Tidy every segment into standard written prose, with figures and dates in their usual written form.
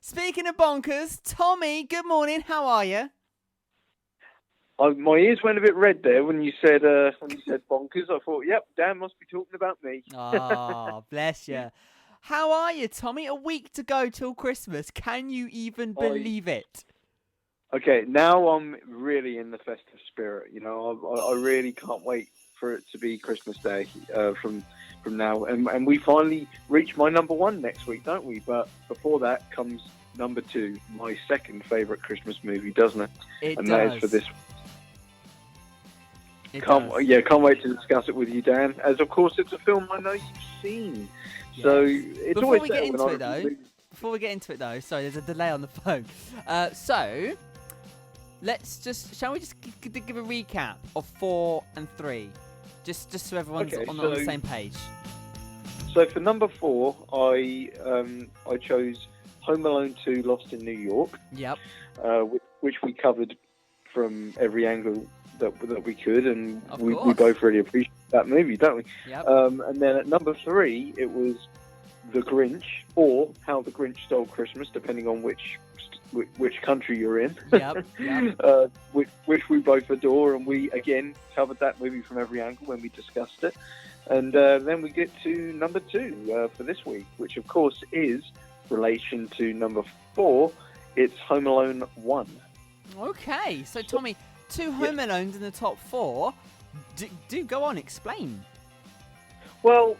Speaking of bonkers, Tommy, good morning. How are you? My ears went a bit red there when you said bonkers. I thought, yep, Dan must be talking about me. Oh, bless you. How are you, Tommy? A week to go till Christmas. Can you even believe it? Okay, now I'm really in the festive spirit. You know, I really can't wait for it to be Christmas Day from now, and we finally reach my number one next week, don't we? But before that comes number two, my second favourite Christmas movie, doesn't it? And that is for this. Can't wait to discuss it with you, Dan. As of course, it's a film I know you've seen. Yes. So it's Before we get into it though, sorry, there's a delay on the phone. So shall we just give a recap of 4 and 3, just so everyone's on the same page. So for number 4, I chose Home Alone 2: Lost in New York. Yep. Which we covered from every angle that we could, and we both really appreciate that movie, don't we? Yep. And then at number 3, it was The Grinch, or How the Grinch Stole Christmas, depending on which country you're in. Yep. Which we both adore, and we again covered that movie from every angle when we discussed it. And then we get to number 2 for this week, which of course is relation to number 4. It's Home Alone 1. Okay, so Tommy, 2 Home Alones in the top 4. Do go on, explain. Well,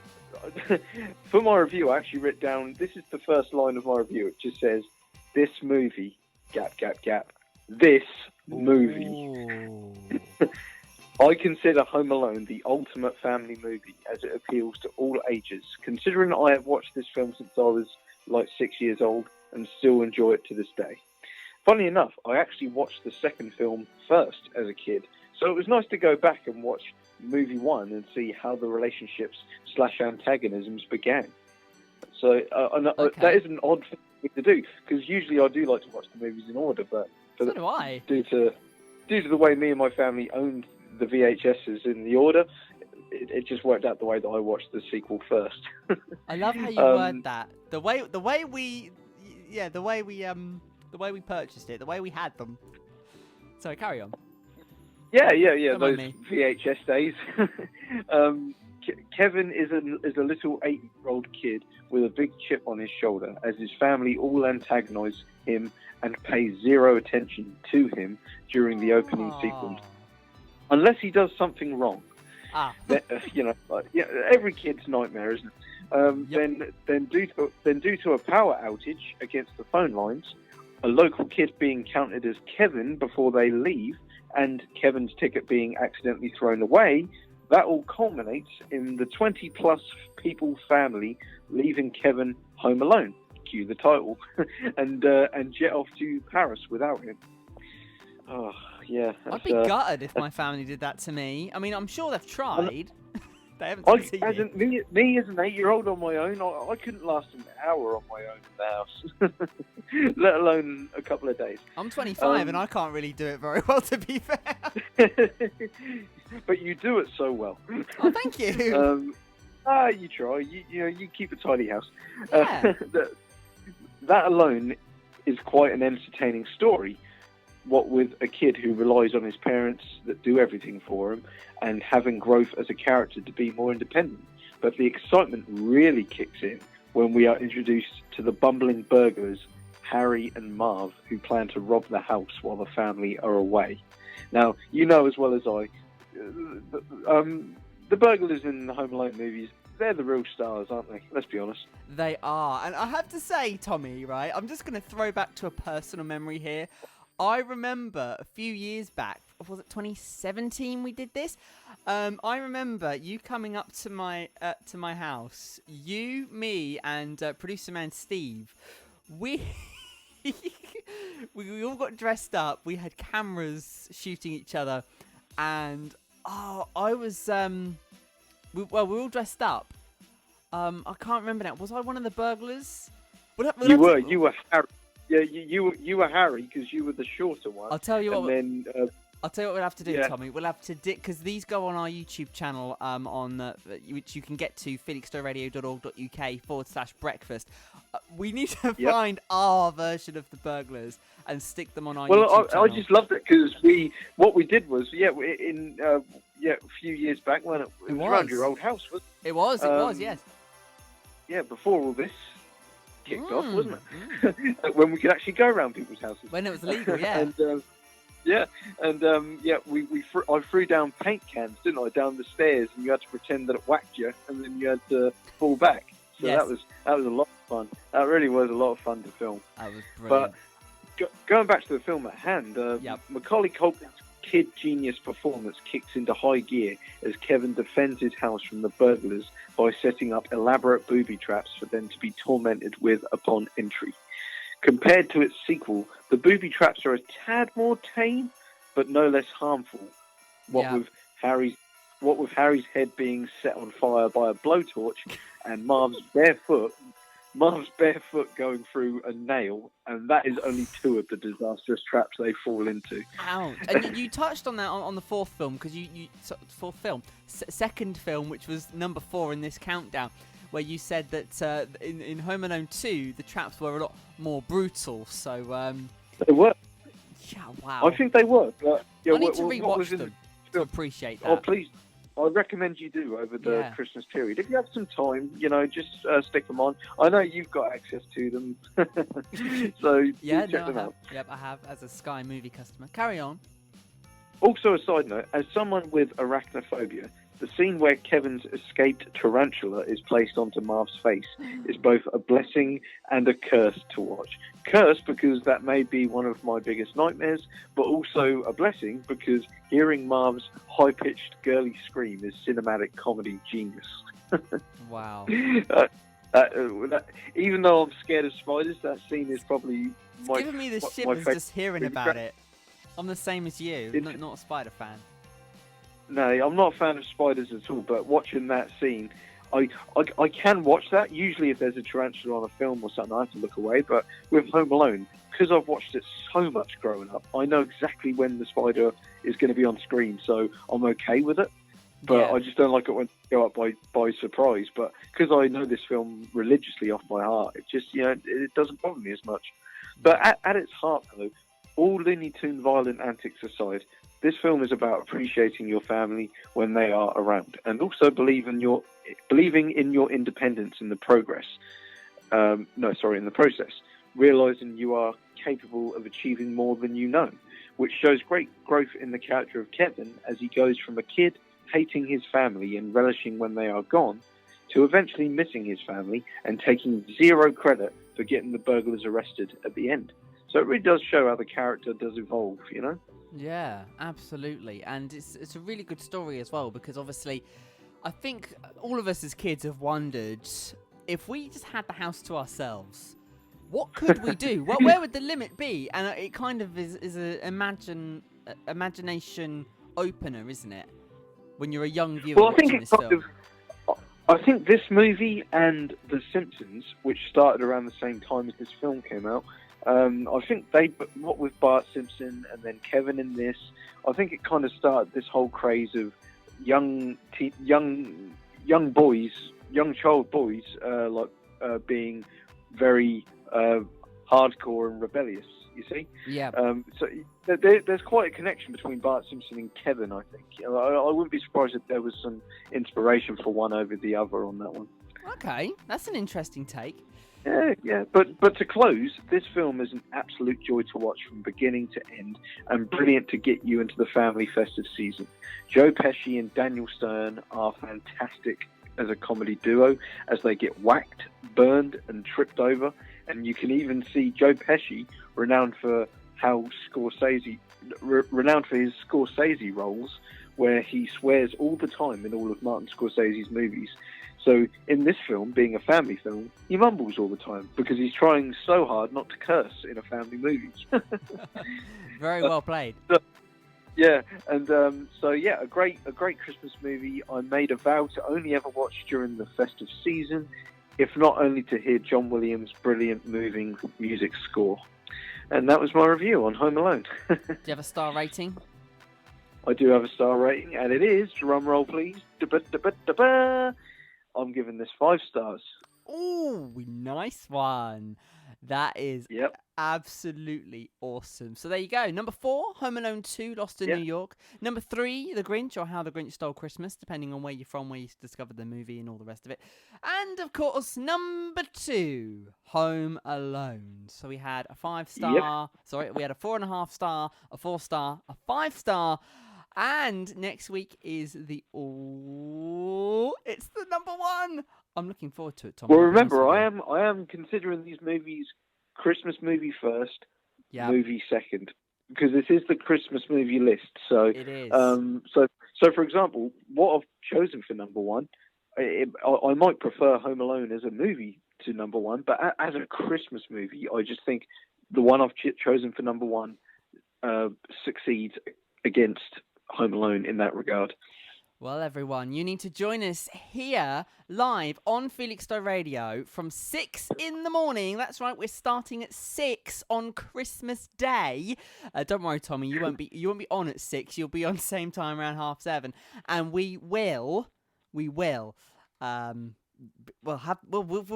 for my review, I actually wrote down, this is the first line of my review. It just says, this movie, ... This movie. I consider Home Alone the ultimate family movie, as it appeals to all ages. Considering I have watched this film since I was like 6 years old and still enjoy it to this day. Funny enough, I actually watched the second film first as a kid, so it was nice to go back and watch movie 1 and see how the relationships / antagonisms began. So that is an odd thing to do, because usually I do like to watch the movies in order, but so do I. Due to the way me and my family owned the VHSs in the order, it just worked out the way that I watched the sequel first. I love how you word that. The way we purchased it, the way we had them. Sorry, carry on. Yeah. Those VHS days. Kevin is a little 8-year-old kid with a big chip on his shoulder, as his family all antagonize him and pay zero attention to him during the opening sequence, unless he does something wrong. Every kid's nightmare, isn't it? Yep. Then due to a power outage against the phone lines, a local kid being counted as Kevin before they leave, and Kevin's ticket being accidentally thrown away, that all culminates in the 20-plus people family leaving Kevin home alone, cue the title, and jet off to Paris without him. Oh, yeah. I'd be gutted if my family did that to me. I mean, I'm sure they've tried. They haven't succeeded. Me as an 8-year-old on my own, I couldn't last an hour on my own in the house, let alone a couple of days. I'm 25 and I can't really do it very well, to be fair. But you do it so well. Oh, thank you. You try. You keep a tidy house. Yeah. That alone is quite an entertaining story. What with a kid who relies on his parents that do everything for him, and having growth as a character to be more independent. But the excitement really kicks in when we are introduced to the bumbling burglars, Harry and Marv, who plan to rob the house while the family are away. Now, you know as well as I, the burglars in the Home Alone movies, they're the real stars, aren't they? Let's be honest. They are. And I have to say, Tommy, right, I'm just going to throw back to a personal memory here. I remember a few years back, was it 2017 we did this? I remember you coming up to my house. You, me, and producer man Steve. We all got dressed up. We had cameras shooting each other, and I was we were all dressed up. I can't remember now. Was I one of the burglars? You were Harry. Yeah, you were Harry because you were the shorter one. I'll tell you what. I'll tell you what we'll have to do, Yeah. Tommy. We'll have to because these go on our YouTube channel, which you can get to felixstoweradio.org.uk/breakfast. We need to find our version of the burglars and stick them on our YouTube channel. I just loved it because what we did was a few years back when it was around your old house, wasn't it? It was, yes. Yeah, before all this kicked off, wasn't it? When we could actually go around people's houses. When it was legal, yeah. I threw down paint cans, didn't I, down the stairs, and you had to pretend that it whacked you, and then you had to fall back. So that was a lot of fun. That really was a lot of fun to film. That was brilliant. But going back to the film at hand, Macaulay Culkin's kid genius performance kicks into high gear as Kevin defends his house from the burglars by setting up elaborate booby traps for them to be tormented with upon entry. Compared to its sequel, the booby traps are a tad more tame, but no less harmful. What with Harry's head being set on fire by a blowtorch, and Marv's barefoot going through a nail, and that is only two of the disastrous traps they fall into. Ouch! And you touched on that on the fourth film, because second film, which was number 4 in this countdown, where you said that in Home Alone 2 the traps were a lot more brutal. So they were. Yeah, wow. I think they were. But, I need to rewatch them to appreciate that. Oh, please. I recommend you do over the Christmas period. If you have some time, just stick them on. I know you've got access to them, so check them out. Yep, I have, as a Sky Movie customer. Carry on. Also, a side note, as someone with arachnophobia, the scene where Kevin's escaped tarantula is placed onto Marv's face is both a blessing and a curse to watch. Curse because that may be one of my biggest nightmares, but also a blessing because hearing Marv's high-pitched girly scream is cinematic comedy genius. Wow. Even though I'm scared of spiders, that scene is probably it's giving me the shivers just hearing about it. I'm the same as you, not a spider fan. No, I'm not a fan of spiders at all, but watching that scene, I can watch that. Usually if there's a tarantula on a film or something, I have to look away. But with Home Alone, because I've watched it so much growing up, I know exactly when the spider is going to be on screen, so I'm okay with it. But I just don't like it when it go up by surprise. But because I know this film religiously off by heart, it just, it doesn't bother me as much. But at its heart, though, all Looney Tune violent antics aside, this film is about appreciating your family when they are around, and also believing in your independence in the progress. In the process, realizing you are capable of achieving more than you know, which shows great growth in the character of Kevin as he goes from a kid hating his family and relishing when they are gone, to eventually missing his family and taking zero credit for getting the burglars arrested at the end. So it really does show how the character does evolve, Yeah, absolutely. And it's a really good story as well, because obviously I think all of us as kids have wondered, if we just had the house to ourselves, what could we do? Where would the limit be? And it kind of is an imagination opener, isn't it? When you're a young viewer watching this film. I think this movie and The Simpsons, which started around the same time as this film came out, I think what with Bart Simpson and then Kevin in this, I think it kind of started this whole craze of young child boys being very hardcore and rebellious. You see? Yeah. So there's quite a connection between Bart Simpson and Kevin, I think. I wouldn't be surprised if there was some inspiration for one over the other on that one. Okay, that's an interesting take. Yeah. But to close, this film is an absolute joy to watch from beginning to end, and brilliant to get you into the family festive season. Joe Pesci and Daniel Stern are fantastic as a comedy duo as they get whacked, burned, and tripped over. And you can even see Joe Pesci, renowned for his Scorsese roles, where he swears all the time in all of Martin Scorsese's movies. So in this film, being a family film, he mumbles all the time because he's trying so hard not to curse in a family movie. Very well played. A great Christmas movie. I made a vow to only ever watch during the festive season, if not only to hear John Williams' brilliant, moving music score. And that was my review on Home Alone. Do you have a star rating? I do have a star rating, and it is, drum roll please, da-ba-da-ba-da-ba. I'm giving this 5 stars. Ooh, nice one. That is Yep. absolutely awesome. So there you go. Number 4, Home Alone 2, Lost in Yep. New York. Number 3, The Grinch, or How the Grinch Stole Christmas, depending on where you're from, where you discovered the movie and all the rest of it. And, of course, number 2, Home Alone. So we had a 5-star, we had a 4.5 star, a 4-star, a 5-star, and next week is it's the number 1. I'm looking forward to it, Tom. Well, remember, I am considering these movies Christmas movie first, movie second, because this is the Christmas movie list. So it is. So for example, what I've chosen for number 1, I might prefer Home Alone as a movie to number 1, but as a Christmas movie, I just think the one I've chosen for number 1 succeeds against Home Alone in that regard. Well, everyone, you need to join us here live on Felixstowe Radio from 6 in the morning. That's right, we're starting at 6 on Christmas Day. Don't worry, Tommy, you won't be on at 6. You'll be on same time around 7:30, and we'll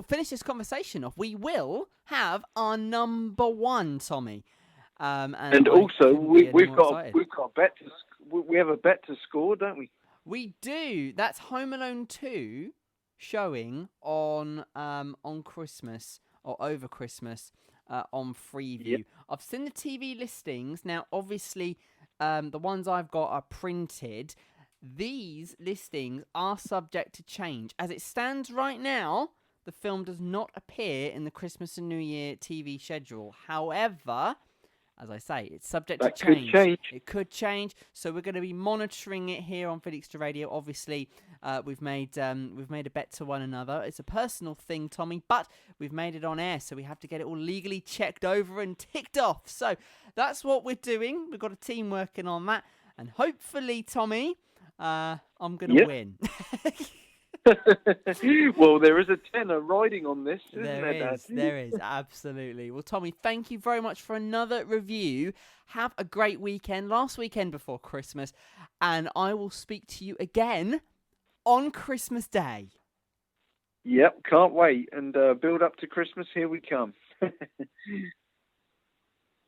finish this conversation off. We will have our number 1, Tommy. And also, we've got a bet. We have a bet to score, don't we? We do. That's Home Alone 2 showing on Christmas or over Christmas on Freeview. Yep. I've seen the TV listings. Now, obviously, the ones I've got are printed. These listings are subject to change. As it stands right now, the film does not appear in the Christmas and New Year TV schedule. However, as I say, it's subject to change. It could change, so we're going to be monitoring it here on Felixstowe Radio. Obviously, we've made a bet to one another. It's a personal thing, Tommy, but we've made it on air, so we have to get it all legally checked over and ticked off. So that's what we're doing. We've got a team working on that, and hopefully, Tommy, I'm going to win. Well, there is a tenner riding on this, isn't there? There is, absolutely. Well, Tommy, thank you very much for another review. Have a great weekend, last weekend before Christmas, and I will speak to you again on Christmas Day. Yep, can't wait. And build up to Christmas, here we come.